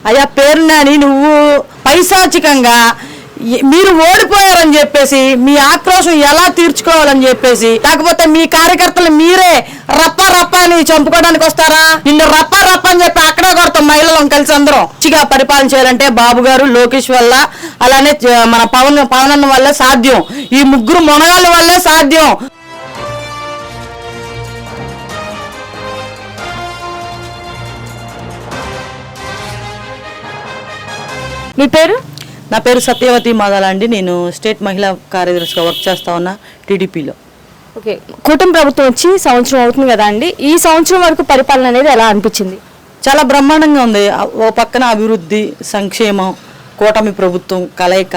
అయ్యా పేరునాని నువ్వు పైశాచికంగా మీరు ఓడిపోయారని చెప్పేసి మీ ఆక్రోశం ఎలా తీర్చుకోవాలని చెప్పేసి కాకపోతే మీ కార్యకర్తలు మీరే రప్ప రప్ప అని చంపుకోవడానికి వస్తారా? నిన్ను రప్ప రప్ప అని చెప్పి అక్కడే కొడతాం మహిళలను కలిసి అందరం. మంచిగా పరిపాలన చేయాలంటే బాబు గారు లోకేష్ వల్ల అలానే మన పవన్ అన్న వల్లే సాధ్యం. ఈ ముగ్గురు మొనగాళ్ళ వల్లే సాధ్యం. మీ పేరు? నా పేరు సత్యవతి మాదాల అండి. నేను స్టేట్ మహిళా కార్యదర్శిగా వర్క్ చేస్తా ఉన్నా టీడీపీలో. ఓకే, కూటమి ప్రభుత్వం వచ్చి సంవత్సరం అవుతుంది కదా అండి, ఈ సంవత్సరం వరకు పరిపాలన అనేది ఎలా అనిపించింది? చాలా బ్రహ్మాండంగా ఉంది. ఓ పక్కన అభివృద్ధి, సంక్షేమం, కూటమి ప్రభుత్వం కలయిక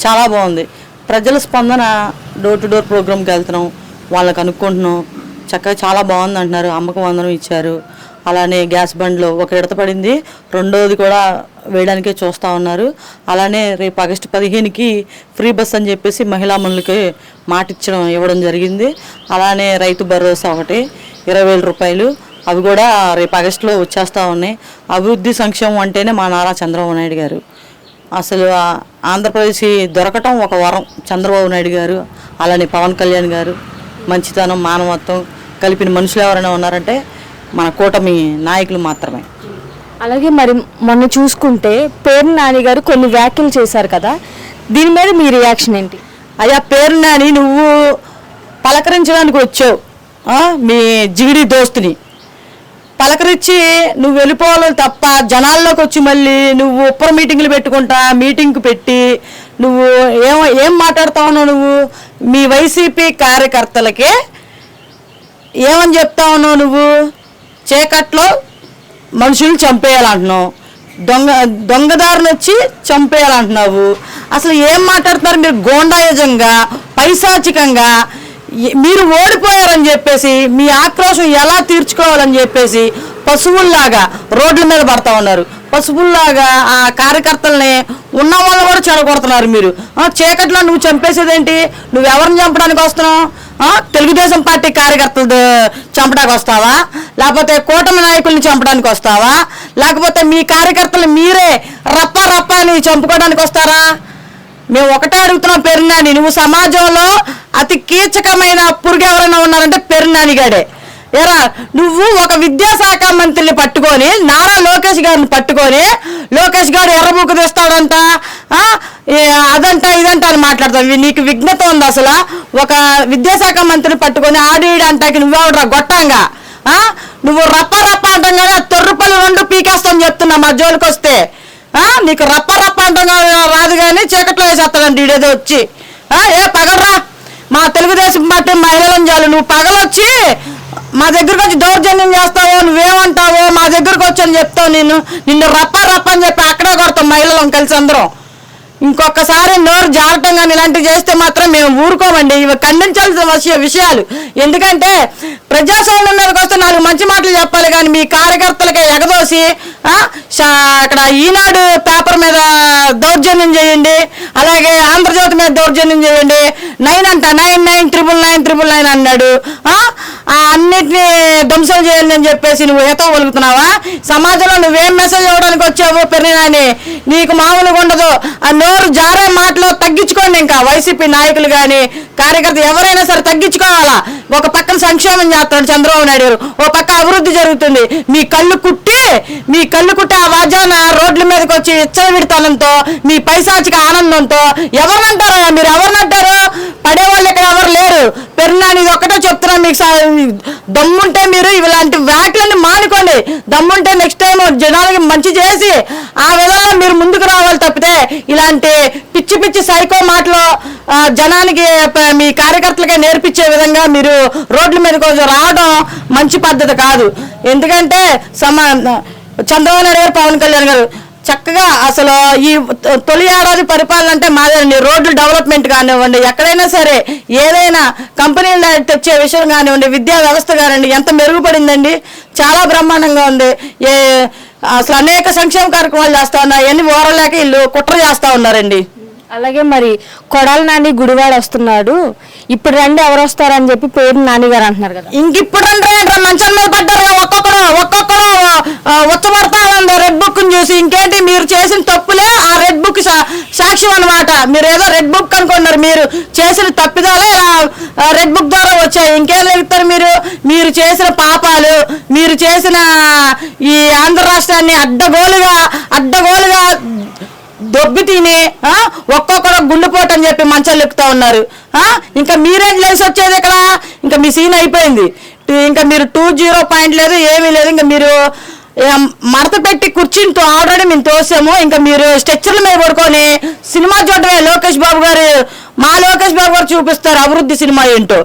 చాలా బాగుంది. ప్రజల స్పందన డోర్ టు డోర్ ప్రోగ్రామ్కి వెళ్తున్నాం, వాళ్ళకి అనుకుంటున్నాం, చక్కగా చాలా బాగుంది అంటున్నారు. అమ్మకం వందనం ఇచ్చారు. అలానే గ్యాస్ బండ్లో ఒక విడత పడింది, రెండోది కూడా వేయడానికే చూస్తూ ఉన్నారు. అలానే రేపు ఆగస్టు 15కి ఫ్రీ బస్ అని చెప్పేసి మహిళామణులకి మాట ఇవ్వడం జరిగింది. అలానే రైతు భరోసా ఒకటి 20,000 రూపాయలు, అవి కూడా రేపు ఆగస్టులో వచ్చేస్తూ ఉన్నాయి. అభివృద్ధి సంక్షేమం అంటేనే మా నారా చంద్రబాబు నాయుడు గారు. అసలు ఆంధ్రప్రదేశ్ దొరకటం ఒక వరం. చంద్రబాబు నాయుడు గారు అలానే పవన్ కళ్యాణ్ గారు మంచితనం, మానవత్వం కలిపిన మనుషులు ఎవరైనా ఉన్నారంటే మన కూటమి నాయకులు మాత్రమే. అలాగే మరి మొన్న చూసుకుంటే పేరునాని గారు కొన్ని వ్యాఖ్యలు చేశారు కదా, దీని మీద మీ రియాక్షన్ ఏంటి? అయ్యా పేరునాని నువ్వు పలకరించడానికి వచ్చావు, మీ జిగిడి దోస్తుని పలకరించి నువ్వు వెళ్ళిపోవాలి తప్ప జనాల్లోకి వచ్చి మళ్ళీ నువ్వు ఉప్పర మీటింగ్లు పెట్టుకుంటా మీటింగ్కి పెట్టి నువ్వు ఏం మాట్లాడుతా ఉన్నావు? నువ్వు మీ వైసీపీ కార్యకర్తలకే ఏమని చెప్తా ఉన్నావు? నువ్వు చీకట్లో మనుషులు చంపేయాలంటున్నావు, దొంగదారుని వచ్చి చంపేయాలంటున్నావు. అసలు ఏం మాట్లాడుతున్నారు మీరు? గోండాయుజంగా పైశాచికంగా మీరు ఓడిపోయారని చెప్పేసి మీ ఆక్రోశం ఎలా తీర్చుకోవాలని చెప్పేసి పశువుల్లాగా రోడ్ల మీద పడతా ఉన్నారు. పశువుల్లాగా ఆ కార్యకర్తల్ని ఉన్న వాళ్ళు కూడా చెడగొడుతున్నారు. మీరు చీకట్లో నువ్వు చంపేసేదేంటి? నువ్వు ఎవరిని చంపడానికి వస్తున్నావు? తెలుగుదేశం పార్టీ కార్యకర్తలు చంపడానికి వస్తావా? లేకపోతే కూటమి నాయకుల్ని చంపడానికి వస్తావా? లేకపోతే మీ కార్యకర్తలు మీరే రప్ప రప్ప అని చంపుకోవడానికి వస్తారా? మేము ఒకటే అడుగుతున్నాం పేరునాని, నువ్వు సమాజంలో అతి కీచకమైన పురుగు ఎవరైనా ఉన్నారంటే పేరునాని గాడే. ఏరా నువ్వు ఒక విద్యాశాఖ మంత్రిని పట్టుకొని నారా లోకేష్ గారిని పట్టుకొని లోకేష్ గారు ఎర్రబుక్ తెస్తాడంట, అదంట ఇదంట అని మాట్లాడతావు. నీకు విఘ్నత ఉంది అసలు? ఒక విద్యాశాఖ మంత్రిని పట్టుకొని ఆడిడంటాకి నువ్వెవడరా గొట్టంగా? నువ్వు రప్ప రప్ప అంటాం కానీ ఆ తొర్రుపల్లి 2 పీకేస్తామని చెప్తున్నా మా జోలికి వస్తే. నీకు రప్ప రప్ప అంటాం రాదు కానీ చీకట్లో వేసేస్తాడండి ఈడేదో వచ్చి. ఏ పగలరా, మా తెలుగుదేశం పార్టీ మహిళలను చాలు నువ్వు పగలొచ్చి మా దగ్గరకు వచ్చి దౌర్జన్యం చేస్తావో, నువ్వేమంటావో మా దగ్గరకు వచ్చి అని చెప్తావు. నిన్ను రప్ప రప్ప అని చెప్పి అక్కడే కొడతాం మహిళలను కలిసి అందరం. ఇంకొకసారి నోరు జారటం కానీ ఇలాంటివి చేస్తే మాత్రం మేము ఊరుకోమండి. ఇవి ఖండించాల్సిన విషయాలు. ఎందుకంటే ప్రజాస్వామ్యం మీదకి వస్తే 4 మంచి మాటలు చెప్పాలి కానీ మీ కార్యకర్తలకి ఎగదోసి అక్కడ ఈనాడు పేపర్ మీద దౌర్జన్యం చేయండి, అలాగే ఆంధ్రజ్యోతి మీద దౌర్జన్యం చేయండి. 9 అంట 999999 అన్నాడు. అన్నిటినీ ధ్వంసం చేయండి అని చెప్పేసి నువ్వు ఏతో ఒలుగుతున్నావా? సమాజంలో నువ్వేం మెసేజ్ ఇవ్వడానికి వచ్చావు పెరినాని? నీకు మామూలుగా ఉండదు. ఆ నోరు జారే మాటలు తగ్గించుకోండి. ఇంకా వైసీపీ నాయకులు కానీ కార్యకర్త ఎవరైనా సరే తగ్గించుకోవాలా. ఒక పక్కన సంక్షేమం చేస్తాడు చంద్రబాబు నాయుడు గారు, ఓ పక్క అభివృద్ధి జరుగుతుంది. మీ కళ్ళు కుట్టి ఆ వాజాన రోడ్ల మీదకి వచ్చి ఇచ్చవిడితనంతో మీ పైశాచిక ఆనందంతో ఎవరినంటారా? మీరు ఎవరినంటారు? పడేవాళ్ళు ఇక్కడ ఎవరు లేరు. పెరునాని ఇది ఒక్కటే చెప్తున్నా, మీకు దమ్ముంటే మీరు ఇలాంటి వ్యాఖ్యలన్నీ మానుకోండి. దమ్ముంటే నెక్స్ట్ టైం జనాలకి మంచి చేసి ఆ విధంగా మీరు ముందుకు రావాలి తప్పితే ఇలాంటి పిచ్చి పిచ్చి సైకో మాటలు జనానికి మీ కార్యకర్తలకే నేర్పించే విధంగా మీరు రోడ్ల మీద కొంచెం రావడం మంచి పద్ధతి కాదు. ఎందుకంటే చంద్రబాబు నాయుడు గారు, పవన్ కళ్యాణ్ గారు చక్కగా అసలు ఈ తొలి ఏడాది పరిపాలన అంటే మాదేనండి. రోడ్లు డెవలప్మెంట్ కానివ్వండి, ఎక్కడైనా సరే ఏదైనా కంపెనీలు తెచ్చే విషయం కానివ్వండి, విద్యా వ్యవస్థ కానివ్వండి ఎంత మెరుగుపడిందండి. చాలా బ్రహ్మాండంగా ఉంది. అసలు అనేక సంక్షేమ కార్యక్రమాలు చేస్తూ ఉన్నారు. అవన్నీ ఓరలేక వీళ్ళు కుట్ర చేస్తూ ఉన్నారండి. అలాగే మరి కొడాలి నాని గుడివాడ వస్తున్నాడు, ఇప్పుడు రండి ఎవరు వస్తారని చెప్పి పేరు నాని గారు అంటున్నారు కదా. ఇంకిప్పుడు అంటే మంచం మీద పడ్డారు ఒక్కొక్కరు ఉచ్చబడతా ఉంది రెడ్ బుక్ చూసి. ఇంకేంటి మీరు చేసిన తప్పులే ఆ రెడ్ బుక్ సాక్ష్యం అన్నమాట. మీరు ఏదో రెడ్ బుక్ అనుకున్నారు, మీరు చేసిన తప్పిదాలే రెడ్ బుక్ ద్వారా వచ్చాయి. ఇంకేం లేగుతారు మీరు చేసిన పాపాలు, మీరు చేసిన ఈ ఆంధ్ర రాష్ట్రాన్ని అడ్డగోలుగా దొబ్బి తిని ఒక్కొక్కరు గుండెపోటు అని చెప్పి మంచాలు ఎక్కుతా ఉన్నారు. ఇంకా మీరేం లేసి వచ్చేది ఇక్కడ? ఇంకా మీ సీన్ అయిపోయింది. ఇంకా మీరు 20 పాయింట్ లేదు, ఏమీ లేదు. ఇంకా మీరు మడత పెట్టి కూర్చుని ఆల్రెడీ మేము తోసాము. ఇంకా మీరు స్ట్రెచ్చర్ల మీద పడుకొని సినిమా చూడటమే. లోకేష్ బాబు గారు చూపిస్తారు అభివృద్ధి సినిమా ఏంటో.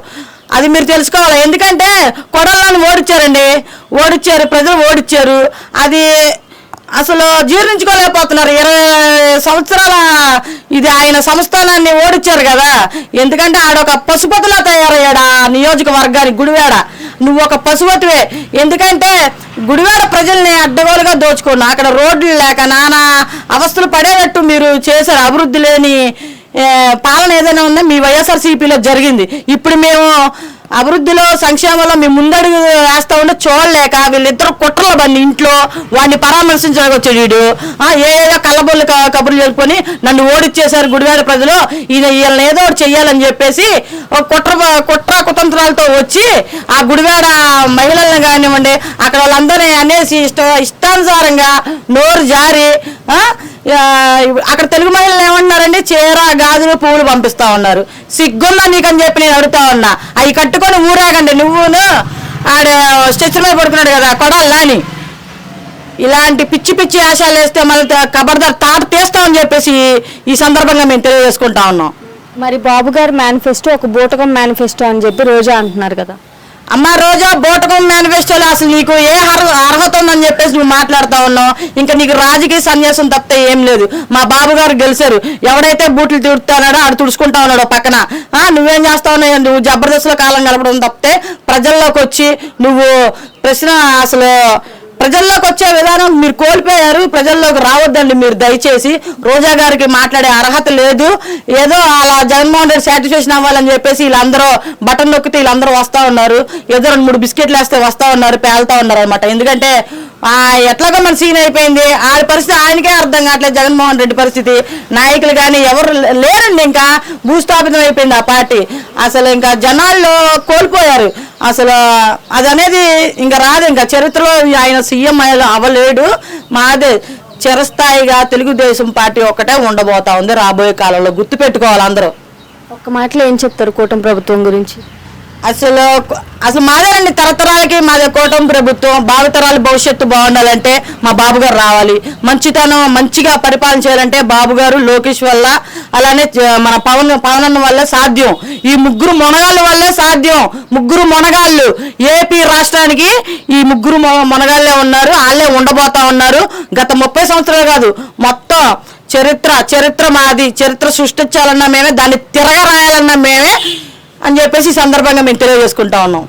అది మీరు తెలుసుకోవాలి. ఎందుకంటే కొడలను ఓడిచ్చారు ప్రజలు ఓడిచ్చారు. అది అసలు జీర్ణించుకోలేకపోతున్నారు. 20 సంవత్సరాల ఇది ఆయన సంస్థానాన్ని ఓడిచ్చారు కదా. ఎందుకంటే ఆడొక పశుపతిలా తయారయ్యాడు ఆ నియోజకవర్గానికి. గుడివాడ నువ్వు ఒక పశుపతివే. ఎందుకంటే గుడివాడ ప్రజల్ని అడ్డగోలుగా దోచుకున్నా. అక్కడ రోడ్లు లేక నానా అవస్థలు పడేటట్టు మీరు చేశారు. అభివృద్ధి లేని పాలన ఏదైనా ఉందా? మీ వైఎస్ఆర్సీపీలో జరిగింది. ఇప్పుడు మేము అభివృద్ధిలో సంక్షేమంలో మేము ముందడుగు వేస్తా ఉంటే చూడలేక వీళ్ళిద్దరు కుట్రల బండి ఇంట్లో వాడిని పరామర్శించడానికి వచ్చాడు వీడు. ఏదో కళ్ళబొల్లు కబుర్లు చెప్పుకొని నన్ను ఓడిచ్చేశారు గుడివాడ ప్రజలు, వీళ్ళని ఏదో ఒకటి చెయ్యాలని చెప్పేసి కుట్ర కుతంత్రాలతో వచ్చి ఆ గుడివాడ మహిళలను కానివ్వండి అక్కడ వాళ్ళందరినీ అనేసి ఇష్టానుసారంగా నోరు జారి అక్కడ తెలుగు మహిళలు ఏమన్నారండి? చీర గాజులు పువ్వులు పంపిస్తా ఉన్నారు. సిగ్గుందా నీకని చెప్పి నేను అడుగుతా ఉన్నా. అవి కట్టుకొని ఊరాగండి. నువ్వును ఆడ స్టెచ్చర్ మీద పడుకున్నాడు కదా కొడాలని. ఇలాంటి పిచ్చి ఆశాలు వేస్తే మళ్ళీ కబర్దార్ తాట తీస్తామని చెప్పేసి ఈ సందర్భంగా మేము తెలియజేసుకుంటా ఉన్నాం. మరి బాబు గారి మేనిఫెస్టో ఒక బూటకం మేనిఫెస్టో అని చెప్పి రోజా అంటున్నారు కదా. అమ్మ రోజా, బూటకం మేనిఫెస్టోలో అసలు నీకు ఏ అర్హత ఉందని చెప్పేసి నువ్వు మాట్లాడుతా ఉన్నావు. ఇంకా నీకు రాజకీయ సన్యాసం తప్పితే ఏం లేదు. మా బాబు గారు గెలిచారు. ఎవడైతే బూట్లు తిడుతున్నాడో ఆడు తుడుచుకుంటా ఉన్నాడు పక్కన. నువ్వేం చేస్తా ఉన్నావు? నువ్వు జబర్దస్త్లో కాలం గడపడం తప్పితే ప్రజల్లోకి వచ్చి నువ్వు అసలు ప్రజల్లోకి వచ్చే విధానం మీరు కోల్పోయారు. ప్రజల్లోకి రావద్దండి మీరు దయచేసి. రోజా గారికి మాట్లాడే అర్హత లేదు. ఏదో అలా జగన్మోహన్ రెడ్డి సాటిస్ఫాక్షన్ అవ్వాలని చెప్పేసి వీళ్ళందరూ బటన్ నొక్కితే వీళ్ళందరూ వస్తూ ఉన్నారు. ఏదో 2-3 బిస్కెట్లు వేస్తే వస్తూ ఉన్నారు, పేలుతూ ఉన్నారు అనమాట. ఎందుకంటే ఎట్లాగో మన సీన్ అయిపోయింది. ఆడి పరిస్థితి ఆయనకే అర్థం కావట్లేదు. జగన్మోహన్ రెడ్డి పరిస్థితి, నాయకులు కానీ ఎవరు లేరండి. ఇంకా భూస్థాపితం అయిపోయింది ఆ పార్టీ. అసలు ఇంకా జనాల్లో కోల్పోయారు. అసలు అది అనేది ఇంకా రాదు. ఇంకా చరిత్రలో ఆయన సీఎం అవ్వలేడు. మాదే చిరస్థాయిగా తెలుగుదేశం పార్టీ ఒక్కటే ఉండబోతా ఉంది రాబోయే కాలంలో. గుర్తుపెట్టుకోవాలి అందరూ. ఒక్క మాటలో ఏం చెప్తారు కూటమి ప్రభుత్వం గురించి? అసలు మాదేనండి తరతరాలకి మాదే కూటమి ప్రభుత్వం. భావితరాల భవిష్యత్తు బాగుండాలంటే మా బాబు గారు రావాలి. మంచిగా పరిపాలన చేయాలంటే బాబు గారు, లోకేష్ వల్ల, అలానే మన పవన్ అన్న వల్లే సాధ్యం. ఈ ముగ్గురు మొనగాళ్ళ వల్లే సాధ్యం. ముగ్గురు మొనగాళ్ళు ఏపీ రాష్ట్రానికి ఈ ముగ్గురు మొనగాళ్ళే ఉన్నారు. వాళ్ళే ఉండబోతా ఉన్నారు. గత 30 సంవత్సరాలు కాదు, మొత్తం చరిత్ర మాది. చరిత్ర సృష్టించాలన్నా మేమే, దాన్ని తిరగరాయాలన్నా మేమే అని చెప్పేసి ఈ సందర్భంగా మేము తెలియజేసుకుంటా ఉన్నాం.